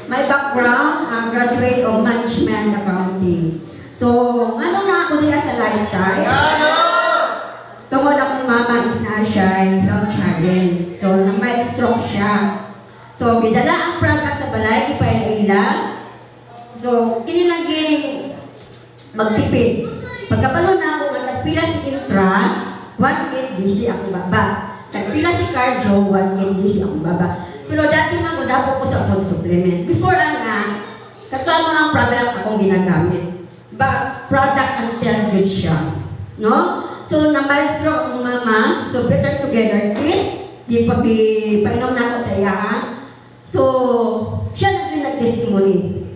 My background, graduate of management accounting. So, ano na ako diya sa lifestyle? Tungod akong mama is na siya health challenge. So, may stroke siya. So, gidala ang product sa balay, ipaila. So, kinilaging magtipid. Pagkapalo na ako, tagpila si Intra, 1.8 DC akong baba. Tagpila si Cardio, 1.8 DC akong baba. Pero dati dapo ko sa food supplement. Before katuwa mo ang product akong ginagamit. But, product until good siya. No? So, na-maestro akong mama. So, better together. Di pag-painom na ako sa iyahan. So, siya nag-testimony.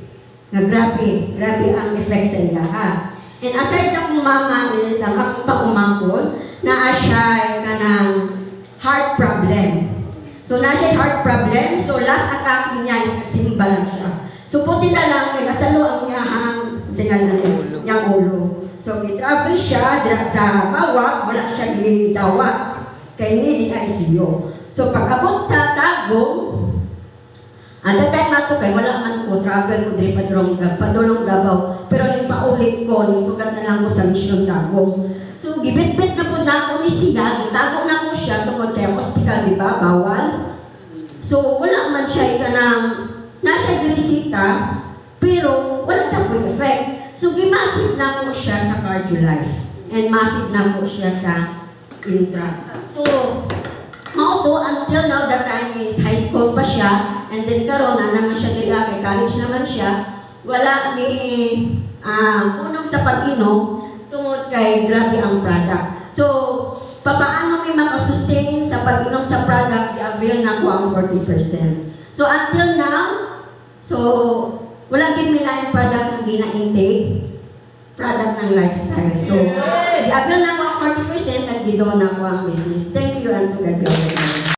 Na grabe ang effect sa iyahan. And aside sa akong mama is, ang akong pag-umangkon, na siya kanang heart problem. So, na siya heart problem. So, last attack niya is nagsimba lang siya. So, puti na lang, nasalo ang niyahang singal na niyang ulo. So, i-travel siya, dira sa Mawak, wala siya gidawat. Kaya hindi di ICU. So, pag-abot sa Tagum, at that time nato kay wala man ko, travel ko diri padulong Davao. Pero ning paulit ko, ning sugat na lang ko sa Mission Tagum. So, gibit-bit na po na ako ni siya, gitagong na ko siya tungkol kay hospital, di ba? Bawal. So, wala man siya kanang nasa dirisita, pero wala na po effect. So, gimasid na ko siya sa Cardio Life. And masid na ko siya sa Intra. So, mauto until now that time is high school pa siya. And then karon na naman siya diri kay college naman siya. Wala may unong sa pag-inom tungod kay grabe ang product. So, papaano may makasustain sa pag-inom sa product, i-avail na ko ang 40%. So, until now, so, wala gid may lain product na gina-intake, product ng lifestyle. So, i-avail na ko ang 40% at gido na ko ang business. Thank you and to God be all.